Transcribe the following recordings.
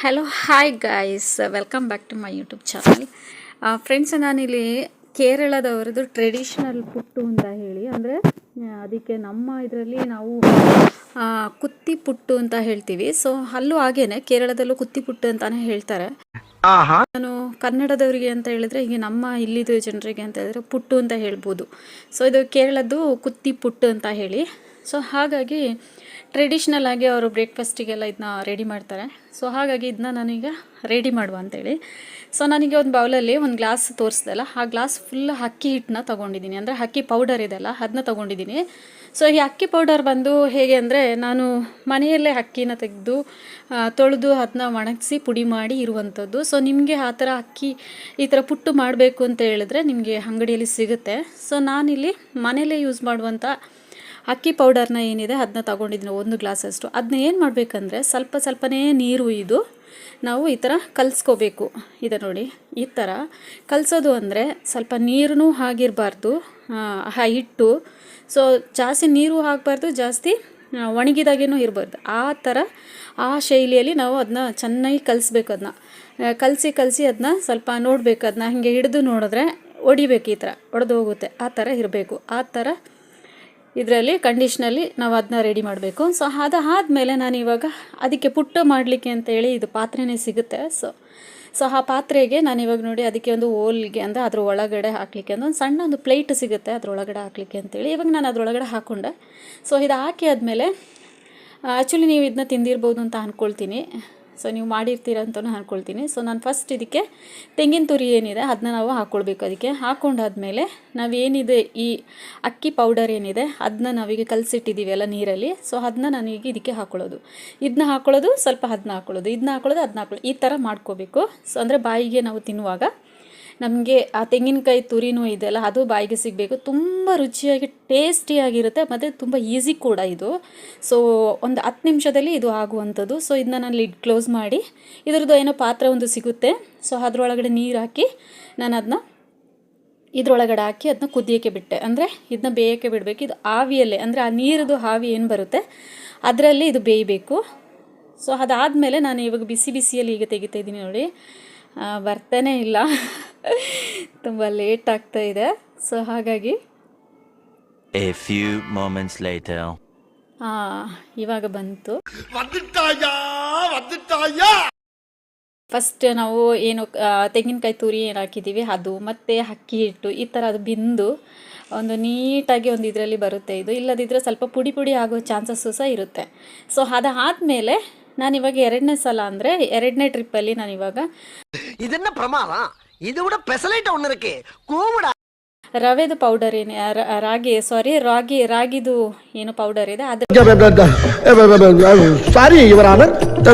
Hello hi guys, welcome back to my YouTube channel. Friends, ನಾನಿಲ್ಲಿ ಕೇರಳದವರದ್ದು traditional ಪುಟ್ಟು ಅಂತ ಹೇಳಿ, ಅಂದರೆ ಅದಕ್ಕೆ ನಮ್ಮ ಇದರಲ್ಲಿ ನಾವು ಕುತ್ತಿ ಪುಟ್ಟು ಅಂತ ಹೇಳ್ತೀವಿ. ಸೊ ಅಲ್ಲೂ ಹಾಗೇನೆ ಕೇರಳದಲ್ಲೂ ಕುತ್ತಿ ಪುಟ್ಟು ಅಂತಾನೆ ಹೇಳ್ತಾರೆ. ನಾನು ಕನ್ನಡದವರಿಗೆ ಅಂತ ಹೇಳಿದ್ರೆ, ಈಗ ನಮ್ಮ ಇಲ್ಲಿದು ಜನರಿಗೆ ಅಂತ ಹೇಳಿದ್ರೆ ಪುಟ್ಟು ಅಂತ ಹೇಳ್ಬೋದು. ಸೊ ಇದು ಕೇರಳದ್ದು ಕುತ್ತಿ ಪುಟ್ಟು ಅಂತ ಹೇಳಿ. ಸೊ ಹಾಗಾಗಿ ಟ್ರೆಡಿಷ್ನಲ್ ಆಗಿ ಅವರು ಬ್ರೇಕ್ಫಾಸ್ಟಿಗೆಲ್ಲ ಇದನ್ನ ರೆಡಿ ಮಾಡ್ತಾರೆ. ಸೊ ಹಾಗಾಗಿ ಇದನ್ನ ನಾನೀಗ ರೆಡಿ ಮಾಡುವ ಅಂತೇಳಿ. ಸೊ ನನಗೆ ಒಂದು ಬೌಲಲ್ಲಿ ಒಂದು ಗ್ಲಾಸ್ ತೋರಿಸ್ದಲ್ಲ, ಆ ಗ್ಲಾಸ್ ಫುಲ್ ಅಕ್ಕಿ ಹಿಟ್ಟನ್ನ ತೊಗೊಂಡಿದ್ದೀನಿ. ಅಂದರೆ ಅಕ್ಕಿ ಪೌಡರ್ ಇದೆಲ್ಲ ಅದನ್ನ ತೊಗೊಂಡಿದ್ದೀನಿ. ಸೊ ಈ ಅಕ್ಕಿ ಪೌಡರ್ ಬಂದು ಹೇಗೆ ಅಂದರೆ, ನಾನು ಮನೆಯಲ್ಲೇ ಅಕ್ಕಿನ ತೆಗೆದು ತೊಳೆದು ಅದನ್ನ ಒಣಗಿಸಿ ಪುಡಿ ಮಾಡಿ ಇರುವಂಥದ್ದು. ಸೊ ನಿಮಗೆ ಆ ಥರ ಅಕ್ಕಿ ಈ ಥರ ಪುಟ್ಟು ಮಾಡಬೇಕು ಅಂತ ಹೇಳಿದ್ರೆ ನಿಮಗೆ ಅಂಗಡಿಯಲ್ಲಿ ಸಿಗುತ್ತೆ. ಸೊ ನಾನಿಲ್ಲಿ ಮನೆಯಲ್ಲೇ ಯೂಸ್ ಮಾಡುವಂಥ ಅಕ್ಕಿ ಪೌಡರ್ನ ಏನಿದೆ ಅದನ್ನ ತೊಗೊಂಡಿದ್ದೀನಿ, ಒಂದು ಗ್ಲಾಸಷ್ಟು. ಅದನ್ನ ಏನು ಮಾಡಬೇಕಂದ್ರೆ, ಸ್ವಲ್ಪನೇ ನೀರು ಇದು ನಾವು ಈ ಥರ ಕಲಿಸ್ಕೋಬೇಕು. ಇದೆ ನೋಡಿ, ಈ ಥರ ಕಲಿಸೋದು ಅಂದರೆ ಸ್ವಲ್ಪ ನೀರೂ ಆಗಿರಬಾರ್ದು ಹಿಟ್ಟು. ಸೊ ಜಾಸ್ತಿ ನೀರು ಹಾಕಬಾರ್ದು, ಜಾಸ್ತಿ ಒಣಗಿದಾಗೇನೂ ಇರಬಾರ್ದು. ಆ ಥರ ಆ ಶೈಲಿಯಲ್ಲಿ ನಾವು ಅದನ್ನ ಚೆನ್ನಾಗಿ ಕಲಿಸ್ಬೇಕು. ಅದನ್ನ ಕಲಸಿ ಅದನ್ನ ಸ್ವಲ್ಪ ನೋಡಬೇಕು. ಅದನ್ನ ಹೀಗೆ ಹಿಡಿದು ನೋಡಿದ್ರೆ ಒಡಿಬೇಕು, ಈ ಥರ ಒಡೆದು ಹೋಗುತ್ತೆ. ಆ ಥರ ಇರಬೇಕು. ಆ ಥರ ಇದರಲ್ಲಿ ಕಂಡೀಷ್ನಲ್ಲಿ ನಾವು ಅದನ್ನ ರೆಡಿ ಮಾಡಬೇಕು. ಸೊ ಅದಾದಮೇಲೆ ನಾನು ಇವಾಗ ಅದಕ್ಕೆ ಪುಟ್ಟು ಮಾಡಲಿಕ್ಕೆ ಅಂತೇಳಿ ಇದು ಪಾತ್ರೆನೇ ಸಿಗುತ್ತೆ. ಸೊ ಆ ಪಾತ್ರೆಗೆ ನಾನು ಇವಾಗ ನೋಡಿ ಅದಕ್ಕೆ ಒಂದು ಓಲ್ಗೆ ಅಂದರೆ ಅದ್ರ ಒಳಗಡೆ ಹಾಕಲಿಕ್ಕೆ ಅಂತ ಒಂದು ಸಣ್ಣ ಒಂದು ಪ್ಲೇಟ್ ಸಿಗುತ್ತೆ, ಅದ್ರೊಳಗಡೆ ಹಾಕಲಿಕ್ಕೆ ಅಂತೇಳಿ ಇವಾಗ ನಾನು ಅದರೊಳಗಡೆ ಹಾಕ್ಕೊಂಡೆ. ಸೊ ಇದು ಹಾಕಿ ಆದಮೇಲೆ ಆ್ಯಕ್ಚುಲಿ ನೀವು ಇದನ್ನ ತಿಂದಿರ್ಬೋದು ಅಂತ ಅಂದ್ಕೊಳ್ತೀನಿ. ಸೊ ನೀವು ಮಾಡಿರ್ತೀರ ಅಂತಲೂ ಅಂದ್ಕೊಳ್ತೀನಿ. ಸೊ ನಾನು ಫಸ್ಟ್ ಇದಕ್ಕೆ ತೆಂಗಿನ ತುರಿ ಏನಿದೆ ಅದನ್ನ ನಾವು ಹಾಕ್ಕೊಳ್ಬೇಕು. ಅದಕ್ಕೆ ಹಾಕ್ಕೊಂಡಾದ್ಮೇಲೆ ನಾವೇನಿದೆ ಈ ಅಕ್ಕಿ ಪೌಡರ್ ಏನಿದೆ ಅದನ್ನ ನಾವೀಗ ಕಲಸಿಟ್ಟಿದ್ದೀವಿ ಎಲ್ಲ ನೀರಲ್ಲಿ. ಸೊ ಅದನ್ನ ನಾನೀಗ ಇದಕ್ಕೆ ಇದನ್ನ ಹಾಕ್ಕೊಳ್ಳೋದು ಸ್ವಲ್ಪ ಅದನ್ನ ಹಾಕ್ಕೊಳ್ಳೋದು, ಅದನ್ನ ಹಾಕ್ಕೊಳ್ಳೋದು, ಈ ಥರ ಮಾಡ್ಕೋಬೇಕು. ಸೊ ಅಂದರೆ ಬಾಯಿಗೆ ನಾವು ತಿನ್ನುವಾಗ ನಮಗೆ ಆ ತೆಂಗಿನಕಾಯಿ ತುರಿನೂ ಇದೆಯಲ್ಲ ಅದು ಬಾಯಿಗೆ ಸಿಗಬೇಕು. ತುಂಬ ರುಚಿಯಾಗಿ ಟೇಸ್ಟಿಯಾಗಿರುತ್ತೆ ಮತ್ತು ತುಂಬ ಈಸಿ ಕೂಡ ಇದು. ಸೊ ಒಂದು 10 ನಿಮಿಷದಲ್ಲಿ ಇದು ಆಗುವಂಥದ್ದು. ಸೊ ಇದನ್ನ ನಾನು ಲಿಡ್ ಕ್ಲೋಸ್ ಮಾಡಿ, ಇದರದ್ದು ಏನೋ ಪಾತ್ರೆ ಒಂದು ಸಿಗುತ್ತೆ. ಸೊ ಅದರೊಳಗಡೆ ನೀರು ಹಾಕಿ ನಾನು ಅದನ್ನ ಇದರೊಳಗಡೆ ಹಾಕಿ ಅದನ್ನ ಕುದಿಯೋಕ್ಕೆ ಬಿಟ್ಟೆ. ಅಂದರೆ ಇದನ್ನ ಬೇಯೋಕ್ಕೆ ಬಿಡಬೇಕು. ಇದು ಆವಿಯಲ್ಲೇ, ಅಂದರೆ ಆ ನೀರದು ಆವಿ ಏನು ಬರುತ್ತೆ ಅದರಲ್ಲಿ ಇದು ಬೇಯಬೇಕು. ಸೊ ಅದಾದಮೇಲೆ ನಾನು ಇವಾಗ ಬಿಸಿಯಲ್ಲಿ ಈಗ ತೆಗಿತಾ ಇದ್ದೀನಿ ನೋಡಿ, ಬರ್ತಾನೆ ಇಲ್ಲ, ತುಂಬ ಲೇಟ್ ಆಗ್ತಾ ಇದೆ. ಸೊ ಹಾಗಾಗಿ ಇವಾಗ ಬಂತು. ಫಸ್ಟ್ ನಾವು ಏನು ತೆಂಗಿನಕಾಯಿ ತುರಿ ಏನು ಹಾಕಿದ್ದೀವಿ ಅದು ಮತ್ತು ಅಕ್ಕಿ ಹಿಟ್ಟು ಈ ಥರ ಅದು ಬೆಂದು ಒಂದು ನೀಟಾಗಿ ಒಂದು ಇದರಲ್ಲಿ ಬರುತ್ತೆ. ಇದು ಇಲ್ಲದಿದ್ದರೆ ಸ್ವಲ್ಪ ಪುಡಿ ಆಗೋ ಚಾನ್ಸಸ್ಸು ಸಹ ಇರುತ್ತೆ. ಸೊ ಅದಾದಮೇಲೆ ನಾನಿವಾಗ 2ನೇ ಸಲ ಅಂದರೆ 2ನೇ ಟ್ರಿಪ್ಪಲ್ಲಿ ನಾನಿವಾಗ ಇದನ್ನ ಪ್ರಮಾಣ ಇದು ಕೂಡ ಪೆಸಲೈಟ್ ಒನ್ನರಕ್ಕೆ ಕೂವಡ ರವೆದು ಪೌಡರ್ ಏನು ರಾಗಿದು ಏನು ಪೌಡರ್ ಇದೆ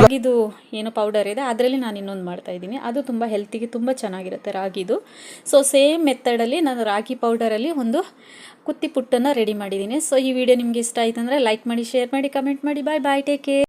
ರಾಗಿದು ಏನು ಪೌಡರ್ ಇದೆ ಅದರಲ್ಲಿ ನಾನು ಇನ್ನೊಂದು ಮಾಡ್ತಾ ಇದ್ದೀನಿ. ಅದು ತುಂಬ ಹೆಲ್ತಿಗೆ ತುಂಬ ಚೆನ್ನಾಗಿರುತ್ತೆ ರಾಗಿದು. ಸೊ ಸೇಮ್ ಮೆಥಡಲ್ಲಿ ನಾನು ರಾಗಿ ಪೌಡರಲ್ಲಿ ಒಂದು ಕುತ್ತಿ ಪುಟ್ಟನ್ನು ರೆಡಿ ಮಾಡಿದ್ದೀನಿ. ಸೊ ಈ ವಿಡಿಯೋ ನಿಮಗೆ ಇಷ್ಟ ಆಯ್ತು ಅಂದರೆ ಲೈಕ್ ಮಾಡಿ, ಶೇರ್ ಮಾಡಿ, ಕಮೆಂಟ್ ಮಾಡಿ. Bye take care.